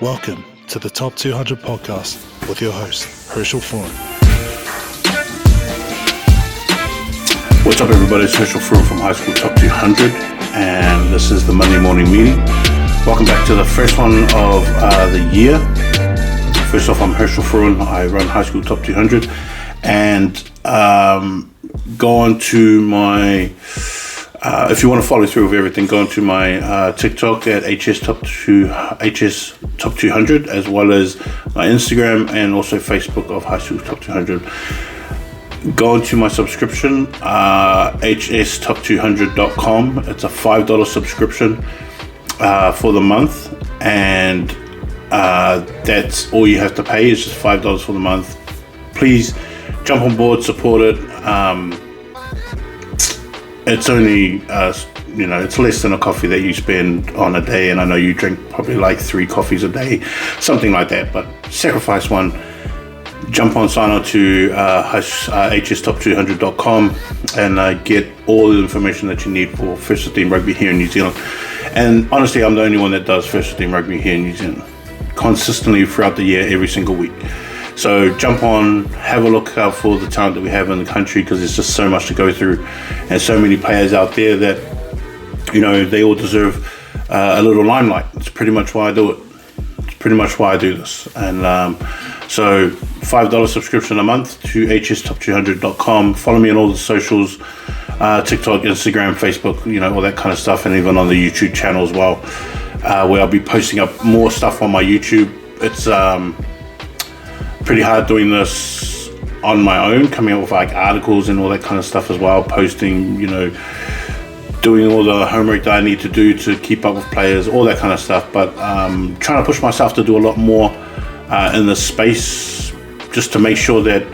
Welcome to the Top 200 podcast with your host, Herschel Freund. What's up, everybody? It's Herschel Freund from High School Top 200, and this is the Monday morning meeting. Welcome back to the first one of the year. First off, I'm Herschel Freund. I run High School Top 200, and go on to my... if you want to follow through with everything, go on to my TikTok at HS Top 200, as well as my Instagram and also Facebook of High School Top 200. Go on to my subscription, hstop200.com. It's a $5 subscription for the month, and that's all you have to pay. Is just $5 for the month. Please jump on board, support it. It's only, it's less than a coffee that you spend on a day, and I know you drink probably like 3 coffees a day, something like that, but sacrifice one. Jump on, sign on to hstop200.com and get all the information that you need for First 15 Rugby here in New Zealand. And honestly, I'm the only one that does First 15 Rugby here in New Zealand, consistently throughout the year, every single week. So jump on, have a look out for the talent that we have in the country, because there's just so much to go through and so many players out there that, they all deserve a little limelight. It's pretty much why I do it. It's pretty much why I do this. And so $5 subscription a month to hstop200.com. Follow me on all the socials, TikTok, Instagram, Facebook, all that kind of stuff, and even on the YouTube channel as well, where I'll be posting up more stuff on my YouTube. It's pretty hard doing this on my own, coming up with like articles and all that kind of stuff as well, posting, doing all the homework that I need to do to keep up with players, all that kind of stuff. But trying to push myself to do a lot more in this space, just to make sure that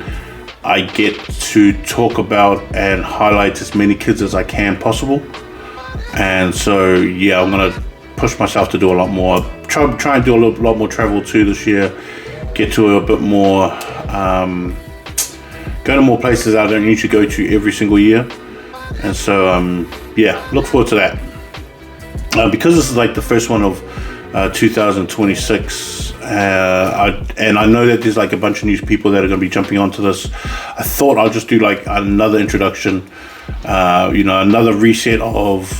I get to talk about and highlight as many kids as I can possible. And so, I'm going to push myself to do a lot more. Try and do a lot more travel too this year. Get to a bit more, go to more places I don't usually go to every single year. And so, look forward to that. Because this is like the first one of 2026, and I know that there's like a bunch of new people that are going to be jumping onto this. I thought I'll just do like another introduction, another reset of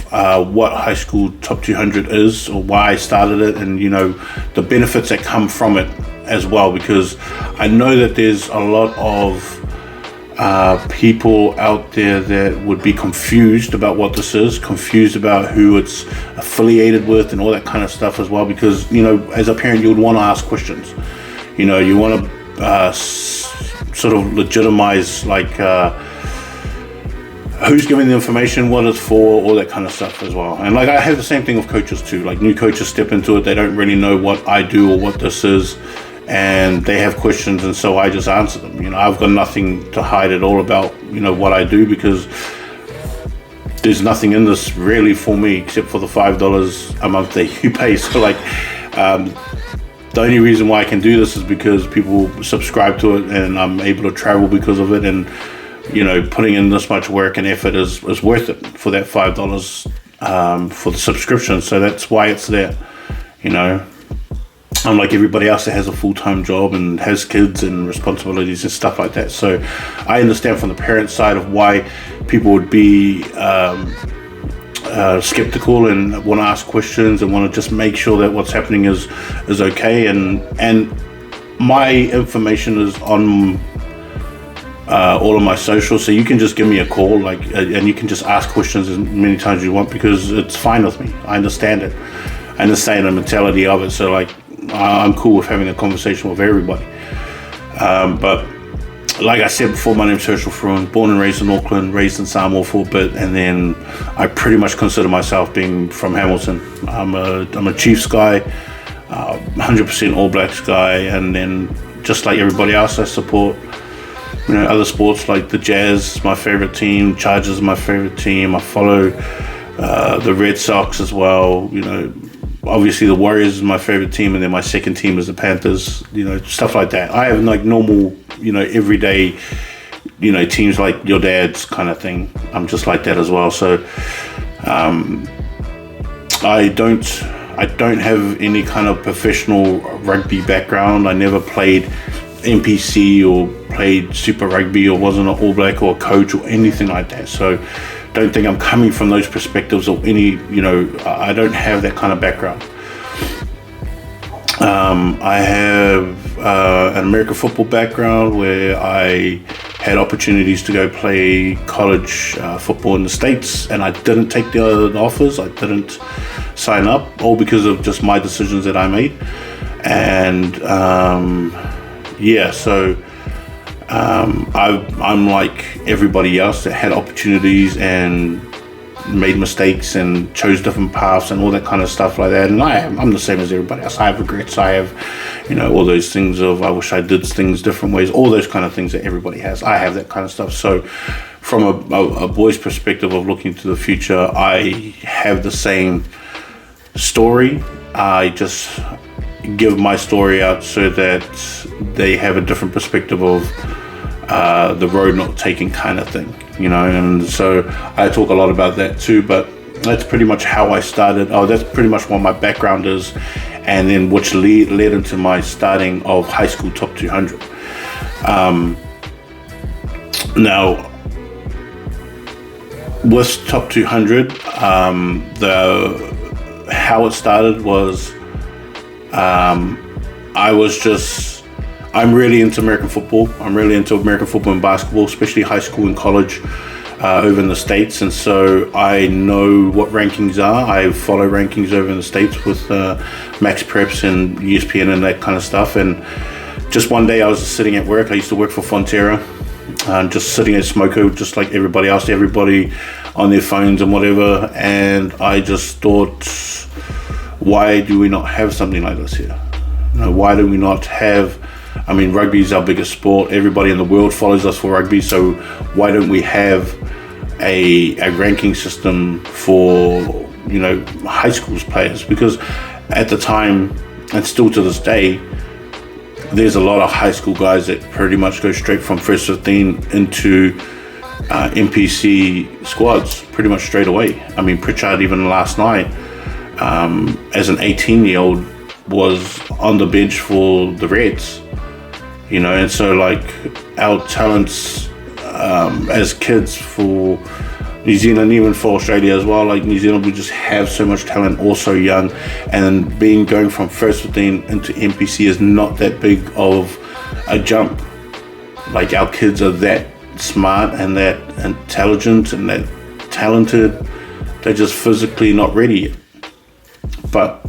what High School Top 200 is, or why I started it, and the benefits that come from it as well, because I know that there's a lot of people out there that would be confused about what this is, confused about who it's affiliated with and all that kind of stuff as well, because as a parent you would want to ask questions. You want to sort of legitimize like who's giving the information, what it's for, all that kind of stuff as well. And like I have the same thing with coaches too. Like new coaches step into it, they don't really know what I do or what this is, and they have questions, and so I just answer them. I've got nothing to hide at all about what I do, because there's nothing in this really for me except for the $5 a month that you pay. So like the only reason why I can do this is because people subscribe to it, and I'm able to travel because of it, and putting in this much work and effort is worth it for that $5 for the subscription. So that's why it's there. Unlike everybody else that has a full-time job and has kids and responsibilities and stuff like that. So I understand from the parent side of why people would be skeptical and want to ask questions and want to just make sure that what's happening is okay. And my information is on all of my socials, so you can just give me a call, and you can just ask questions as many times as you want, because it's fine with me. I understand it. I understand the mentality of it. So like, I'm cool with having a conversation with everybody. But like I said before, my name's Herschel Freund, born and raised in Auckland, raised in Samoa for a bit, and then I pretty much consider myself being from Hamilton. I'm a Chiefs guy, 100% All Blacks guy, and then just like everybody else, I support other sports like the Jazz, my favorite team, Chargers is my favorite team. I follow the Red Sox as well. Obviously the Warriors is my favorite team, and then my second team is the Panthers, stuff like that. I have like normal, everyday, teams like your dad's kind of thing. I'm just like that as well. So I I don't have any kind of professional rugby background. I never played NPC or played Super Rugby or wasn't an All Black or a coach or anything like that. So don't think I'm coming from those perspectives or I don't have that kind of background. I have an American football background where I had opportunities to go play college football in the States, and I didn't take the offers. I didn't sign up, all because of just my decisions that I made. And so I'm like everybody else that had opportunities and made mistakes and chose different paths and all that kind of stuff like that. And I'm the same as everybody else. I have regrets. I have, all those things of I wish I did things different ways, all those kind of things that everybody has. I have that kind of stuff. So from a boy's perspective of looking to the future, I have the same story. I just give my story out so that they have a different perspective of the road not taken kind of thing, and so I talk a lot about that too. But that's pretty much how I started. That's pretty much what my background is, and then which led into my starting of high school top 200. Now with top 200, how it started was I'm really into American football. I'm really into American football and basketball, especially high school and college over in the States. And so I know what rankings are. I follow rankings over in the States with Max Preps and ESPN and that kind of stuff. And just one day I was sitting at work. I used to work for Fonterra. Just sitting at Smoko, just like everybody else, everybody on their phones and whatever. And I just thought, why do we not have something like this here? Why do we not have... rugby is our biggest sport. Everybody in the world follows us for rugby. So why don't we have a ranking system for, high school's players? Because at the time, and still to this day, there's a lot of high school guys that pretty much go straight from first 15 into NPC squads pretty much straight away. Pritchard, even last night, as an 18-year-old, was on the bench for the Reds. And so like our talents as kids for New Zealand, even for Australia as well, like New Zealand, we just have so much talent, also young, and going from first 15 into NPC is not that big of a jump. Like our kids are that smart and that intelligent and that talented, they're just physically not ready yet. But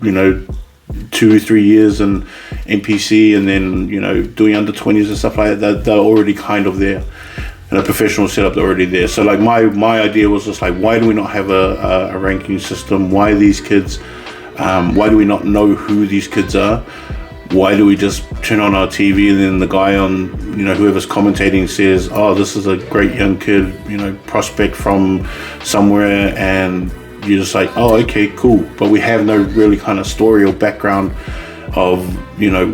2-3 years in NPC and then doing under 20s and stuff like that, they're already kind of there. And a professional setup, they're already there. So like my idea was just like, why do we not have a ranking system? Why these kids? Why do we not know who these kids are? Why do we just turn on our TV and then the guy on whoever's commentating says, oh, this is a great young kid, prospect from somewhere, and you're just like, oh, okay, cool. But we have no really kind of story or background of,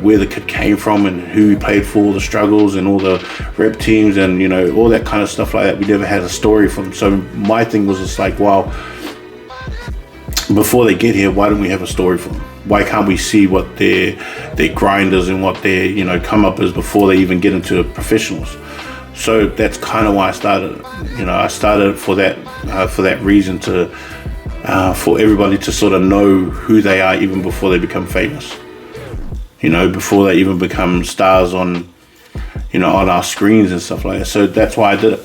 where the kid came from and who he played for, the struggles and all the rep teams and, all that kind of stuff like that. We never had a story from. So my thing was just like, wow, before they get here, why don't we have a story for them? Why can't we see what their grind is and what their, come up is before they even get into professionals? So that's kind of why I started. I started for that reason to, for everybody to sort of know who they are even before they become famous, before they even become stars on our screens and stuff like that. So that's why I did it.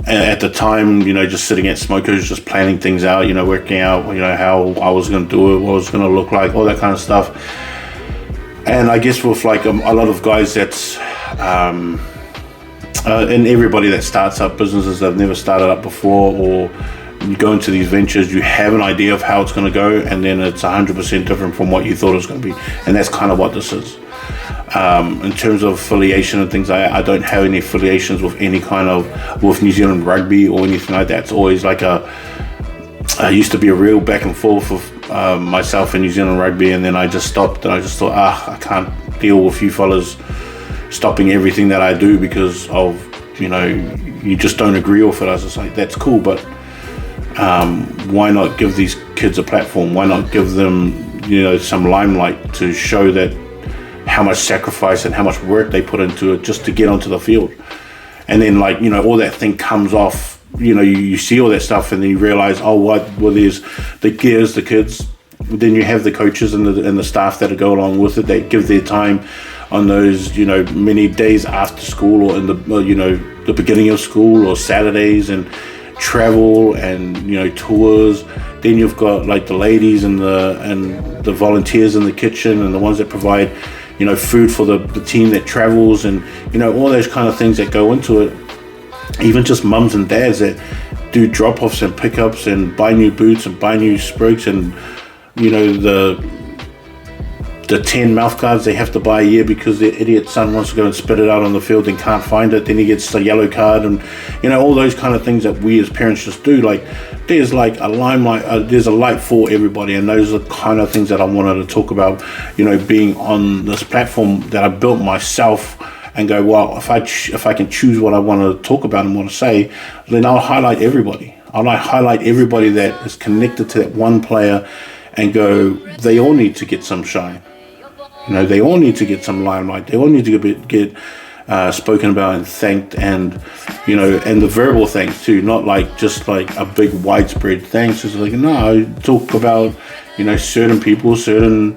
At the time, just sitting at Smokers, just planning things out, working out, how I was going to do it, what it was going to look like, all that kind of stuff. And I guess with like a lot of guys that's, and everybody that starts up businesses they've never started up before, or you go into these ventures, you have an idea of how it's going to go, and then it's 100% different from what you thought it was going to be. And that's kind of what this is. In terms of affiliation and things, I don't have any affiliations with any kind of, with New Zealand rugby or anything like that. It's always like I used to be a real back and forth with myself and New Zealand rugby, and then I just stopped, and I just thought, I can't deal with you fellas stopping everything that I do because of, you just don't agree with it. I was just like, that's cool, but Why not give these kids a platform? Why not give them, some limelight to show that how much sacrifice and how much work they put into it just to get onto the field? And then all that thing comes off, you see all that stuff and then you realize, there's the kids. Then you have the coaches and the staff that go along with it. They give their time on those, many days after school or in the beginning of school or Saturdays, and travel and tours. Then you've got like the ladies and the volunteers in the kitchen and the ones that provide food for the team that travels, and all those kind of things that go into it. Even just mums and dads that do drop-offs and pickups and buy new boots and buy new sprigs, and the 10 mouth guards they have to buy a year because their idiot son wants to go and spit it out on the field and can't find it. Then he gets the yellow card, and all those kind of things that we as parents just do. Like, there's like a limelight, there's a light for everybody, and those are the kind of things that I wanted to talk about. Being on this platform that I built myself, and go, well, if I can choose what I want to talk about and want to say, then I'll highlight everybody. I'll highlight everybody that is connected to that one player, and go, they all need to get some shine. They all need to get some limelight. They all need to get spoken about and thanked, and and the verbal thanks too, not like just like a big widespread thanks. It's like, no, talk about certain people, certain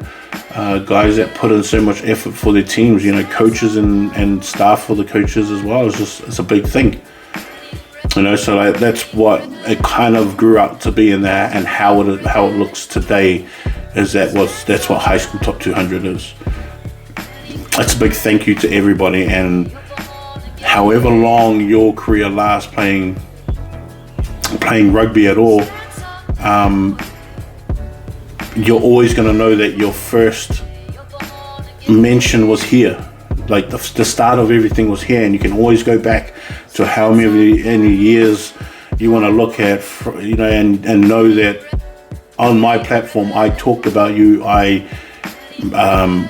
guys that put in so much effort for their teams. Coaches and staff for the coaches as well. It's a big thing. So that's what it kind of grew up to be in there, and how it looks today is that's what High School Top 200 is. It's a big thank you to everybody, and however long your career lasts playing rugby at all, you're always going to know that your first mention was here. Like the start of everything was here, and you can always go back to how many years you want to look at, and know that on my platform I talked about you. I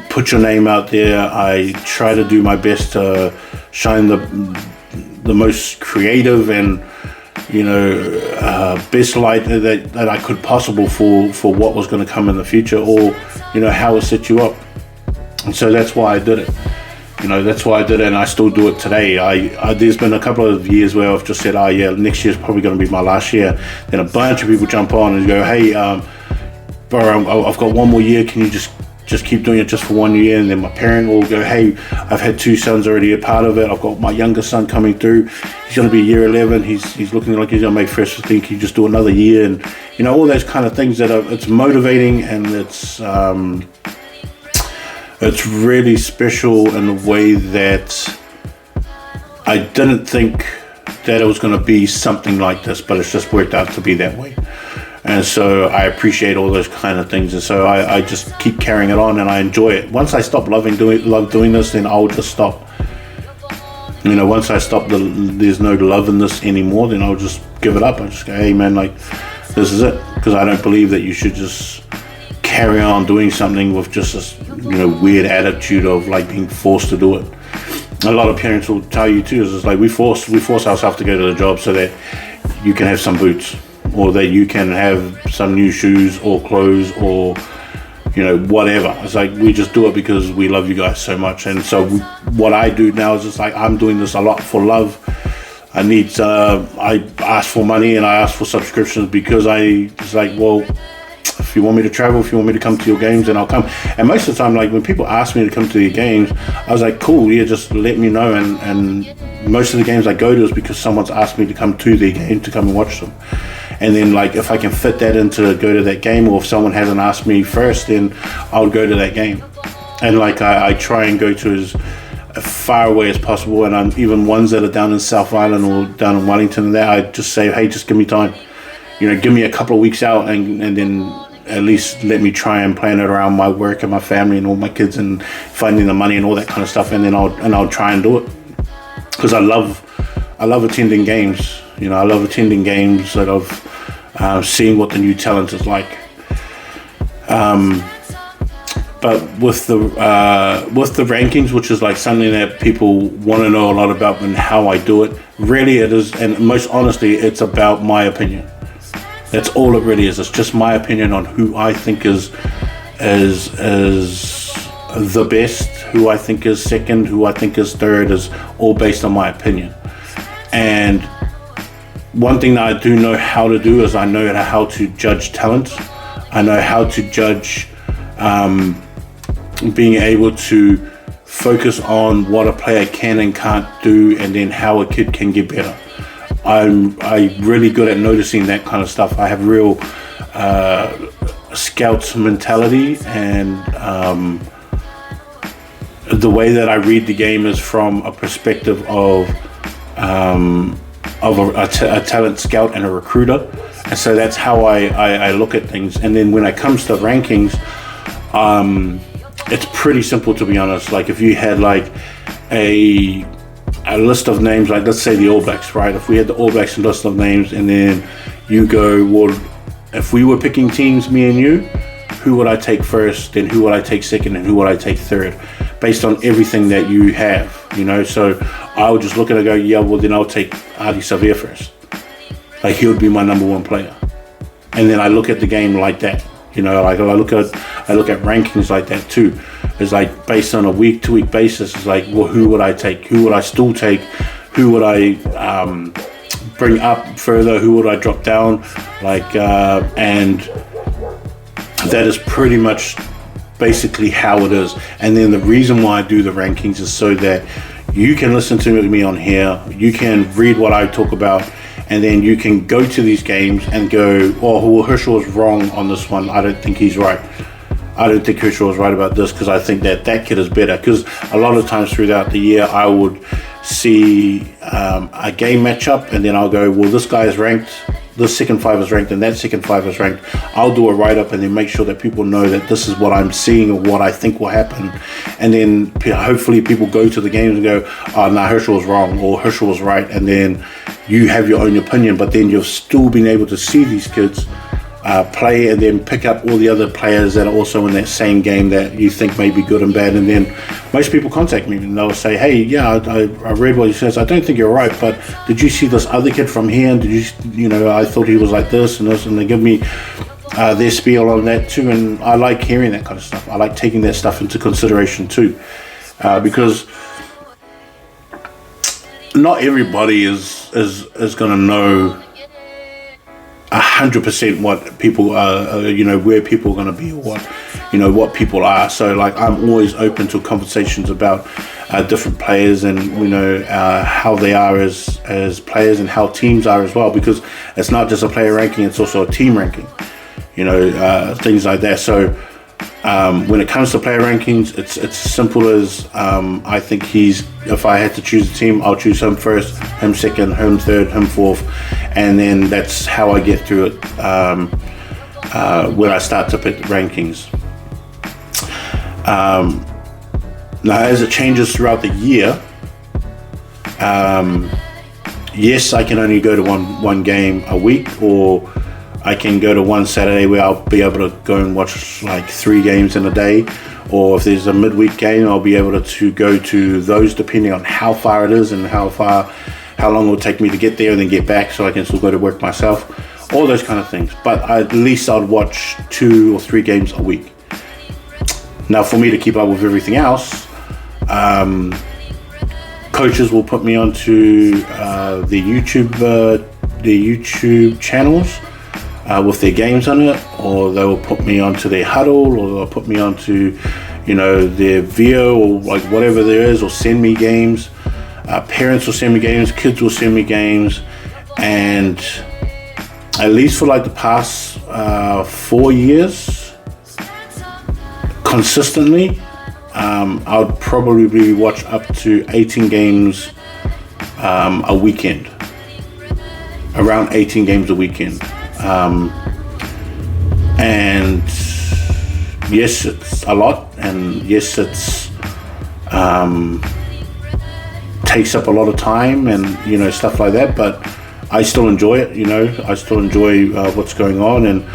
put your name out there. I try to do my best to shine the most creative and best light that I could possible for what was going to come in the future, or how it set you up. And so that's why I did it. That's why I did it, and I still do it today. I there's been a couple of years where I've just said, next year's probably going to be my last year. Then a bunch of people jump on and go, hey, bro, I've got one more year. Can you just keep doing it just for 1 year? And then my parent will go, hey, I've had 2 sons already a part of it. I've got my youngest son coming through. He's going to be year 11. He's looking like he's going to make first 15. Can you just do another year? And all those kind of things it's motivating, and it's really special in a way that I didn't think that it was going to be something like this, but it's just worked out to be that way. And so I appreciate all those kind of things, and so I just keep carrying it on, and I enjoy it. Once I stop love doing this, then I'll just stop. Once I stop there's no love in this anymore, then I'll just give it up. I just go, hey man, like, this is it. Because I don't believe that you should just carry on doing something with just this weird attitude of like being forced to do it. A lot of parents will tell you too, is like we force ourselves to go to the job so that you can have some boots, or that you can have some new shoes or clothes, or whatever. It's like we just do it because we love you guys so much. And so what I do now is just like, I'm doing this a lot for love. I ask for money and I ask for subscriptions because it's like, well, if you want me to travel, if you want me to come to your games, then I'll come. And most of the time, like when people ask me to come to your games, I was like, cool, yeah, just let me know. And most of the games I go to is because someone's asked me to come to their game, to come and watch them. And then like if I can fit that into go to that game, or if someone hasn't asked me first, then I'll go to that game. And like I try and go to as far away as possible. And I'm even ones that are down in South Island or down in Wellington and there, I just say, hey, just give me time. Give me a couple of weeks out, and then at least let me try and plan it around my work and my family and all my kids and finding the money and all that kind of stuff. And then I'll try and do it, because I love attending games. I love attending games. I love seeing what the new talent is like. But with the rankings, which is like something that people want to know a lot about and how I do it, really it is, and most honestly, it's about my opinion. That's all it really is. It's just my opinion on who I think is the best, who I think is second, who I think is third, is all based on my opinion. And one thing that I do know how to do is I know how to judge talent. I know how to judge being able to focus on what a player can and can't do, and then how a kid can get better. I'm really good at noticing that kind of stuff. I have real scout mentality, and the way that I read the game is from a perspective of a talent scout and a recruiter, and so that's how I look at things. And then when it comes to rankings, it's pretty simple, to be honest. Like if you had like a list of names, like let's say the All Blacks, right? If we had the All Blacks list of names, and then you go, well, if we were picking teams, me and you, who would I take first, then who would I take second, and who would I take third, based on everything that you have, you know? So I would just look at it and go, yeah, well then I'll take Adi Savir first. Like he would be my number one player. And then I look at the game like that, you know, like I look at rankings like that too. It's like based on a week to week basis. It's like, well, who would I take? Who would I still take? Who would I bring up further? Who would I drop down? Like, and that is pretty much basically how it is. And then the reason why I do the rankings is so that you can listen to me on here, you can read what I talk about, and then you can go to these games and go, oh, well, Herschel was wrong on this one. I don't think he's right. I don't think Herschel was right about this, because I think that kid is better. Because a lot of times throughout the year, I would see a game matchup, and then I'll go, well, this guy is ranked, this second five is ranked, and that second five is ranked. I'll do a write-up and then make sure that people know that this is what I'm seeing or what I think will happen. And then hopefully people go to the games and go, oh, no, Herschel was wrong, or Herschel was right. And then you have your own opinion, but then you've still been able to see these kids play, and then pick up all the other players that are also in that same game that you think may be good and bad. And then most people contact me and they'll say, hey, yeah, I read what he says. I don't think you're right, but did you see this other kid from here? And did you know, I thought he was like this and this, and they give me their spiel on that too. And I like hearing that kind of stuff. I like taking that stuff into consideration too, because not everybody is going to know 100% what people are, you know, where people are going to be, or what, you know, what people are. So like I'm always open to conversations about different players, and you know how they are as players, and how teams are as well, because it's not just a player ranking, it's also a team ranking, you know, things like that. So when it comes to player rankings, it's as simple as I think if I had to choose a team, I'll choose him first, him second, him third, him fourth, and then that's how I get through it when I start to pick rankings. Now, as it changes throughout the year, yes, I can only go to one game a week, or I can go to one Saturday where I'll be able to go and watch like 3 games in a day, or if there's a midweek game, I'll be able to go to those depending on how far it is and how long it will take me to get there and then get back, so I can still go to work myself, all those kind of things. But at least I'd watch 2 or 3 games a week. Now, for me to keep up with everything else, coaches will put me onto the YouTube channels with their games on it, or they will put me onto their huddle, or they'll put me onto, you know, their Vio, or like whatever there is, or send me games. Parents will send me games, kids will send me games, and at least for like the past 4 years, consistently, I would probably watch up to 18 games a weekend, around 18 games a weekend. And yes, it's a lot, and yes, it's takes up a lot of time, and you know, stuff like that, but I still enjoy it. You know, I still enjoy what's going on. And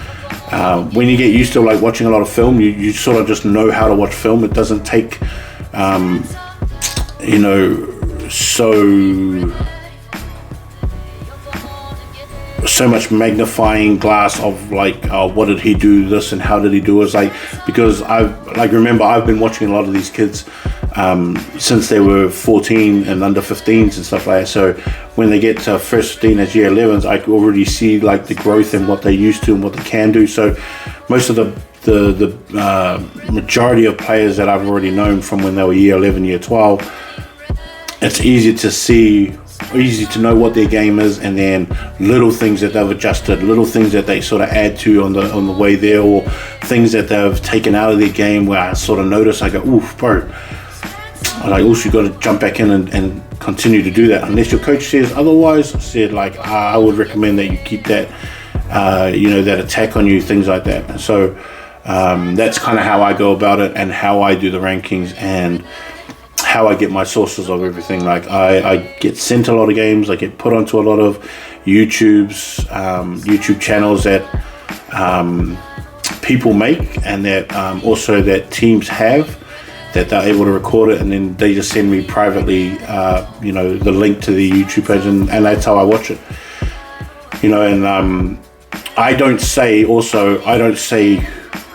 when you get used to like watching a lot of film, you sort of just know how to watch film. It doesn't take you know, so so much magnifying glass of like, what did he do this and how did he do it? It's like, because remember, I've been watching a lot of these kids since they were 14 and under 15s and stuff like that. So when they get to first 15 as year 11s, I can already see like the growth and what they're used to and what they can do. So most of the majority of players that I've already known from when they were year 11, year 12, it's easy to see, easy to know what their game is, and then little things that they've adjusted, little things that they sort of add to on the way there, or things that they've taken out of their game where I sort of notice, I go, oof, bro, I'm like, oof, you got to jump back in and continue to do that unless your coach says otherwise. I said, like, I would recommend that you keep that that attack on you, things like that. And so that's kind of how I go about it and how I do the rankings and how I get my sources of everything. Like I get sent a lot of games, I get put onto a lot of YouTube channels that people make, and that also that teams have, that they're able to record it, and then they just send me privately the link to the YouTube page, and that's how I watch it. And I don't say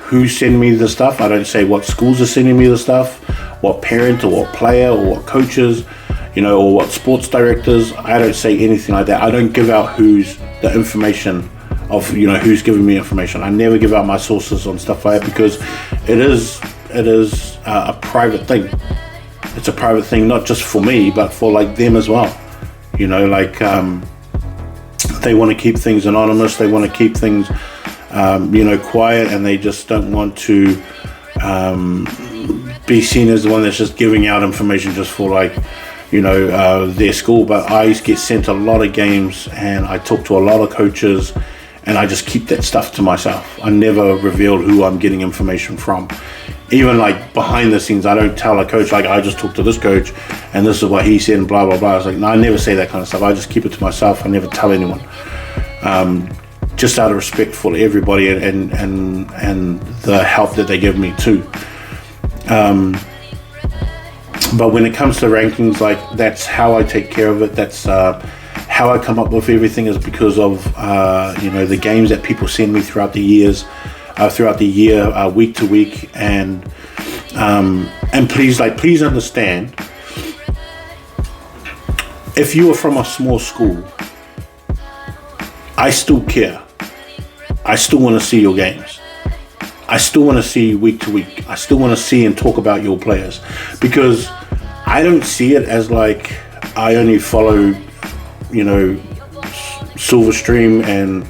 who send me the stuff. I don't say what schools are sending me the stuff, what parent or what player or what coaches, or what sports directors. I don't say anything like that. I don't give out the information of, who's giving me information. I never give out my sources on stuff like that, because it is a private thing. It's a private thing, not just for me, but for like them as well. They want to keep things anonymous. They want to keep things quiet, and they just don't want to be seen as the one that's just giving out information just for their school. But I get sent a lot of games, and I talk to a lot of coaches, and I just keep that stuff to myself. I never reveal who I'm getting information from. Even like behind the scenes, I don't tell a coach, like, I just talked to this coach and this is what he said and blah blah blah. It's like, no, I never say that kind of stuff. I just keep it to myself. I never tell anyone. Just out of respect for everybody and the help that they give me too. But when it comes to rankings, like, that's how I take care of it. That's how I come up with everything, is because of the games that people send me throughout the years, week to week, and please understand, if you are from a small school, I still care. I still want to see your games. I still want to see week to week. I still want to see and talk about your players, because I don't see it as like I only follow, Silverstream and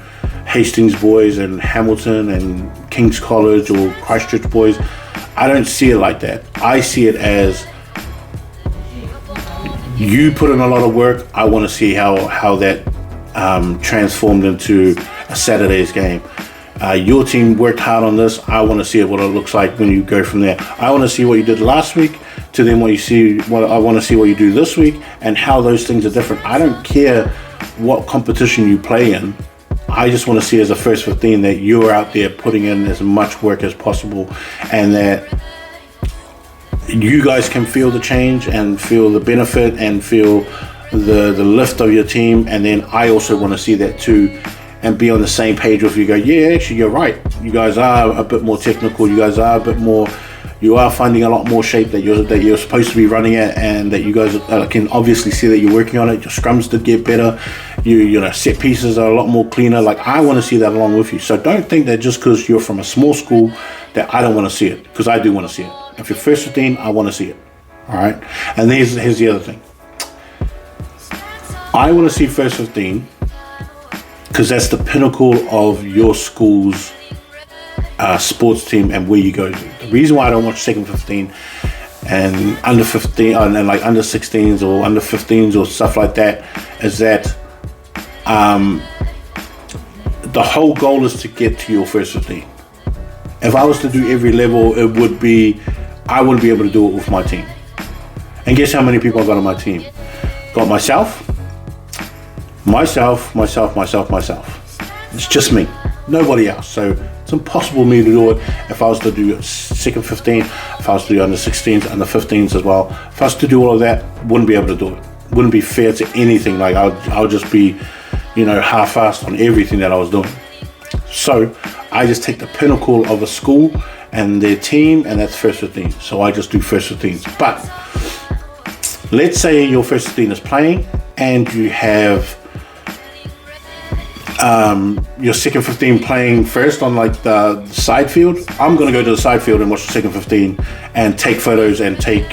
Hastings boys and Hamilton and King's College or Christchurch boys. I don't see it like that. I see it as, you put in a lot of work. I want to see how that transformed into a Saturday's game. Your team worked hard on this. I want to see what it looks like when you go from there. I want to see what you did last week to then what I want to see what you do this week, and how those things are different. I don't care what competition you play in. I just want to see as a first 15 that you're out there putting in as much work as possible, and that you guys can feel the change and feel the benefit and feel the lift of your team. And then I also want to see that too, and be on the same page with you. Go, yeah, actually you're right. You guys are a bit more technical. You guys are a bit more. You are finding a lot more shape that you're supposed to be running at, and that you guys can obviously see that you're working on it. Your scrums did get better. Set pieces are a lot more cleaner. Like, I want to see that along with you. So don't think that just because you're from a small school that I don't want to see it, because I do want to see it. If you're first 15, I want to see it. All right. And here's the other thing. I want to see first 15 because that's the pinnacle of your school's sports team and where you go to. The reason why I don't watch second 15 and under 15 and like under 16s or under 15s or stuff like that is that the whole goal is to get to your first 15. If I was to do every level, I wouldn't be able to do it with my team. And guess how many people I got on my team? Got myself. It's just me, nobody else. So it's impossible for me to do it. If I was to do second 15, if I was to do under 16s, under 15s as well, if I was to do all of that, wouldn't be able to do it. Wouldn't be fair to anything. Like, I'll just be half-assed on everything that I was doing. So I just take the pinnacle of a school and their team, and that's first 15. So I just do first 15s. But let's say your first 15 is playing and you have your second 15 playing first on like the side field. I'm going to go to the side field and watch the second 15 and take photos and take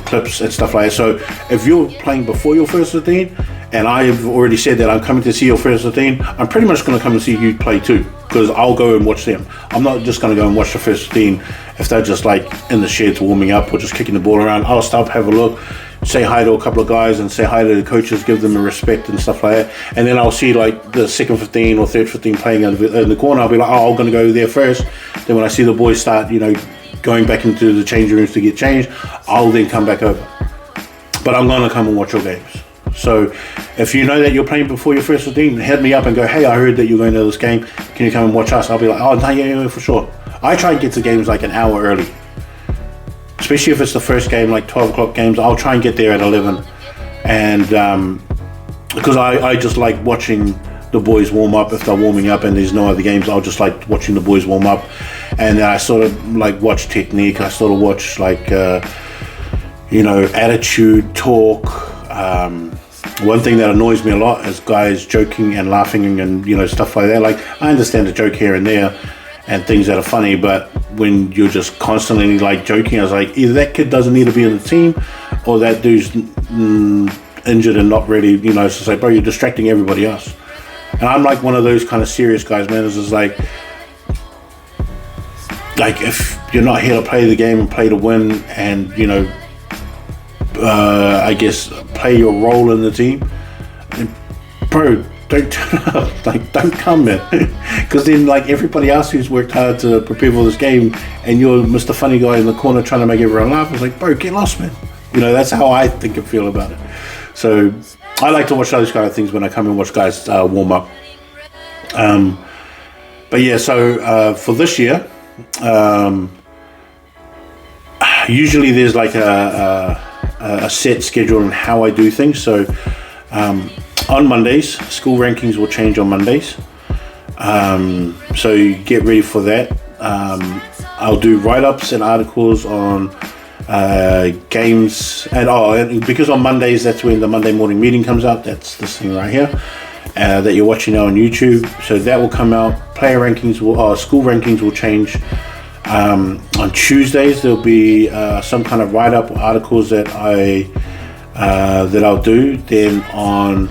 clips and stuff like that. So if you're playing before your first 15 and I've already said that I'm coming to see your first 15, I'm pretty much going to come and see you play too, because I'll go and watch them. I'm not just going to go and watch the first 15 if they're just like in the sheds warming up or just kicking the ball around. I'll stop, have a look, say hi to a couple of guys and say hi to the coaches, give them a respect and stuff like that. And then I'll see like the second 15 or third 15 playing in the corner. I'll be like, I'm going to go there first. Then when I see the boys start, going back into the changing rooms to get changed, I'll then come back over. But I'm going to come and watch your games. So if you know that you're playing before your first 15, hit me up and go, hey, I heard that you're going to this game. Can you come and watch us? I'll be like, oh, no, yeah, for sure. I try and get to games like an hour early. Especially if it's the first game, like 12 o'clock games, I'll try and get there at 11. And because I just like watching the boys warm up. If they're warming up and there's no other games, I'll just like watching the boys warm up. And I sort of like watch technique. I sort of watch like, attitude, talk. One thing that annoys me a lot is guys joking and laughing and, stuff like that. Like, I understand the joke here and there and things that are funny, but when you're just constantly like joking, I was like, either that kid doesn't need to be on the team or that dude's injured and not really, it's just like, bro, you're distracting everybody else. And I'm like one of those kind of serious guys, man. It's just like if you're not here to play the game and play to win and, I guess play your role in the team, and bro, don't turn up, like don't come, man. Because then like everybody else who's worked hard to prepare for this game and you're Mr. Funny Guy in the corner trying to make everyone laugh, I was like, bro, get lost, man. That's how I think and feel about it. So I like to watch those kind of things when I come and watch guys warm up. But yeah, so for this year, usually there's like a set schedule on how I do things. So on Mondays, school rankings will change on Mondays. So you get ready for that. I'll do write-ups and articles on games, and because on Mondays that's when the Monday morning meeting comes out. That's this thing right here that you're watching now on YouTube. So that will come out. Player rankings school rankings will change. On Tuesdays there'll be some kind of write-up articles that I'll do. Then on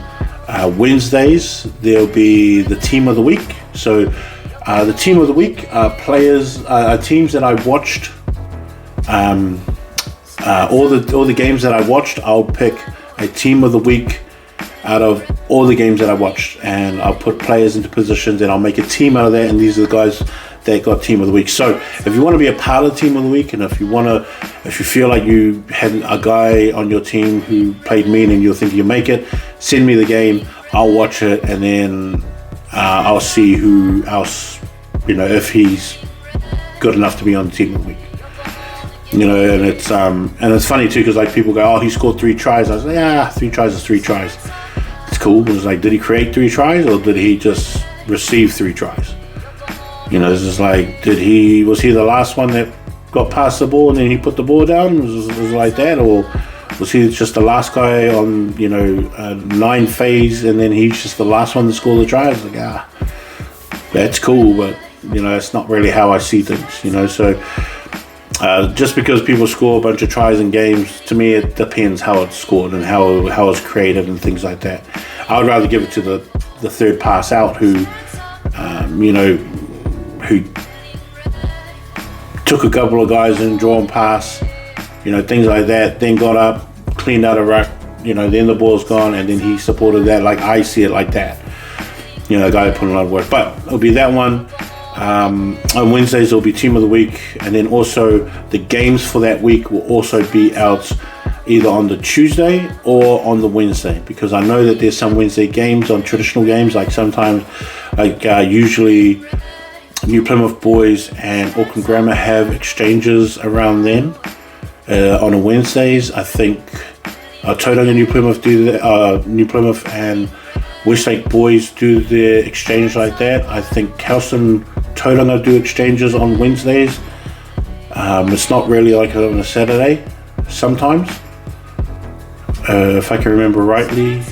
Wednesdays there'll be the team of the week. So the team of the week are teams that I watched. All the games that I watched, I'll pick a team of the week out of all the games that I watched, and I'll put players into positions and I'll make a team out of that, and these are the guys that got team of the week. So if you want to be a part of the team of the week, and if you feel like you had a guy on your team who played mean and you think you make it, send me the game, I'll watch it, and then I'll see who else, if he's good enough to be on the team of the week. And it's funny too, because like people go, oh, he scored 3 tries. I was like, yeah, 3 tries is 3 tries. It's cool. It was like, did he create 3 tries or did he just receive 3 tries? It's just like, was he the last one that got past the ball and then he put the ball down? Was it like that? Or was he just the last guy on, 9 phase and then he's just the last one to score the tries? Like, that's cool, but, it's not really how I see things, so just because people score a bunch of tries in games, to me it depends how it's scored and how it's created and things like that. I would rather give it to the third pass out who took a couple of guys in, draw and pass, things like that, then got up, cleaned out a ruck, then the ball's gone, and then he supported that. Like, I see it like that. A guy put in a lot of work. But it'll be that one. On Wednesdays it'll be team of the week, and then also the games for that week will also be out either on the Tuesday or on the Wednesday, because I know that there's some Wednesday games on traditional games, like sometimes usually New Plymouth Boys and Auckland Grammar have exchanges around then on a Wednesdays. I think Tauranga New Plymouth do that, New Plymouth and Westlake boys do their exchange like that. I think Kelson Tauranga do exchanges on Wednesdays. It's not really like on a Saturday sometimes, if I can remember rightly.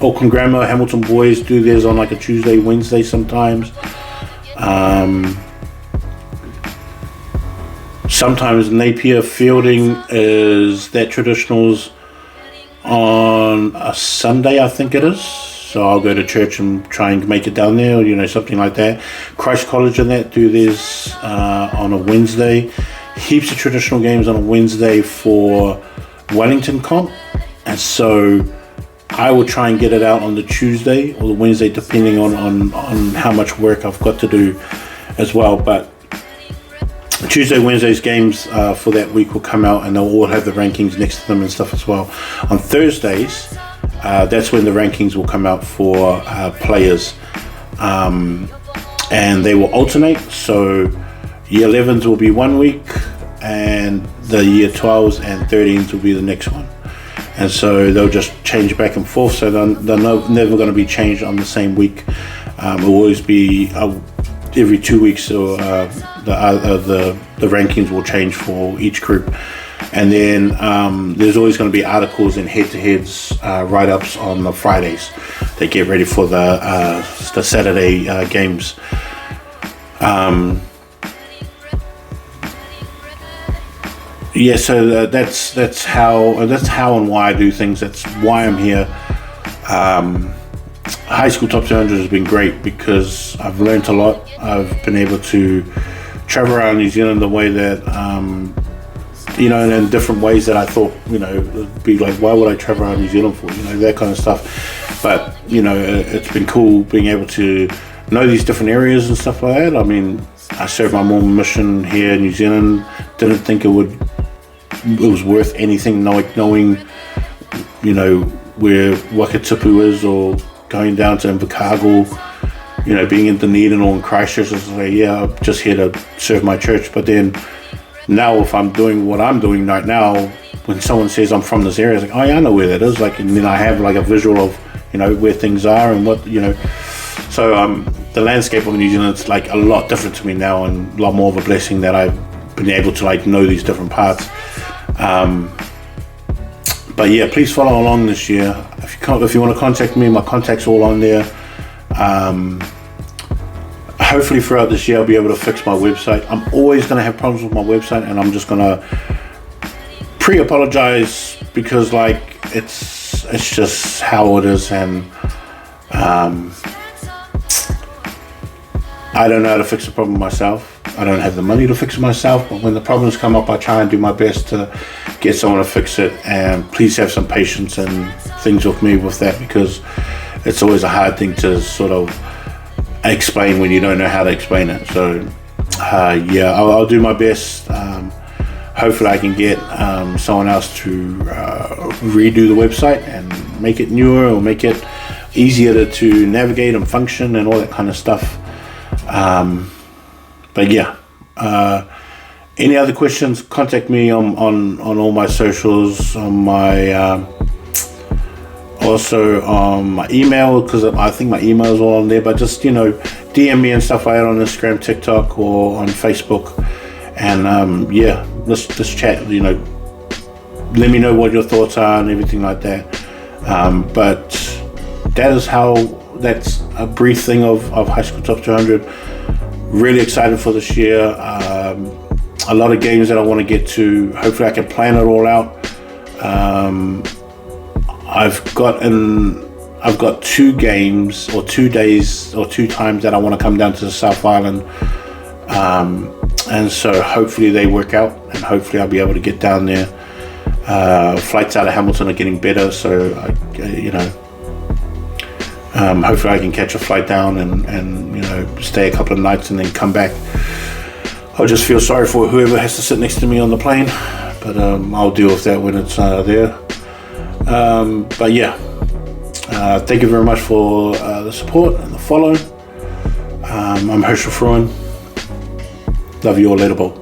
Auckland Grammar, Hamilton boys do theirs on like a Tuesday, Wednesday sometimes. Sometimes Napier Fielding is their traditionals on a Sunday, I think it is. So I'll go to church and try and make it down there, or, something like that. Christ College and that do theirs on a Wednesday. Heaps of traditional games on a Wednesday for Wellington comp. And so I will try and get it out on the Tuesday or the Wednesday, depending on how much work I've got to do as well. But Tuesday, Wednesday's games for that week will come out, and they'll all have the rankings next to them and stuff as well. On Thursdays, that's when the rankings will come out for players, and they will alternate. So year 11s will be one week, and the year 12s and 13s will be the next one. And so they'll just change back and forth. So they're never going to be changed on the same week. It will always be every 2 weeks, or the rankings will change for each group. And then there's always going to be articles and head-to-heads, write-ups on the Fridays. They get ready for the Saturday games. So that's how and why I do things. That's why I'm here. High School Top 200 has been great because I've learned a lot. I've been able to travel around New Zealand the way that, and in different ways that I thought, it'd be like, why would I travel around New Zealand for, that kind of stuff. But, it's been cool being able to know these different areas and stuff like that. I mean, I served my Mormon mission here in New Zealand. Didn't think it was worth anything, knowing, where Wakatipu is, or going down to Invercargill, being in Dunedin or in Christchurch. It's like, yeah, I'm just here to serve my church. But then now, if I'm doing what I'm doing right now, when someone says I'm from this area, it's like, oh yeah, I know where that is. Like, and then I have like a visual of, where things are and what, So the landscape of New Zealand is like a lot different to me now, and a lot more of a blessing that I've been able to like know these different parts. But yeah, please follow along this year. If you want to contact me, my contact's all on there. Hopefully throughout this year I'll be able to fix my website. I'm always going to have problems with my website, and I'm just going to pre-apologize because like it's just how it is, and I don't know how to fix the problem myself. I don't have the money to fix it myself, but when the problems come up, I try and do my best to get someone to fix it. And please have some patience and things with me with that, because it's always a hard thing to sort of explain when you don't know how to explain it. So I'll do my best. Hopefully I can get someone else to redo the website and make it newer, or make it easier to navigate and function and all that kind of stuff. But yeah, any other questions, contact me on all my socials, on my also on my email, because I think my email is all on there. But just DM me and stuff like that on Instagram, TikTok, or on Facebook, and let's chat. Let me know what your thoughts are and everything like that. But that's a brief thing of High School Top 200. Really excited for this year. A lot of games that I want to get to. Hopefully I can plan it all out. I've got 2 games, or 2 days, or 2 times that I want to come down to the South Island. And so hopefully they work out, and hopefully I'll be able to get down there. Flights out of Hamilton are getting better, so hopefully I can catch a flight down and stay a couple of nights and then come back. I'll just feel sorry for whoever has to sit next to me on the plane, but I'll deal with that when it's there. But yeah, thank you very much for the support and the follow. I'm Herschel Fruin. Love you all, later, Bo.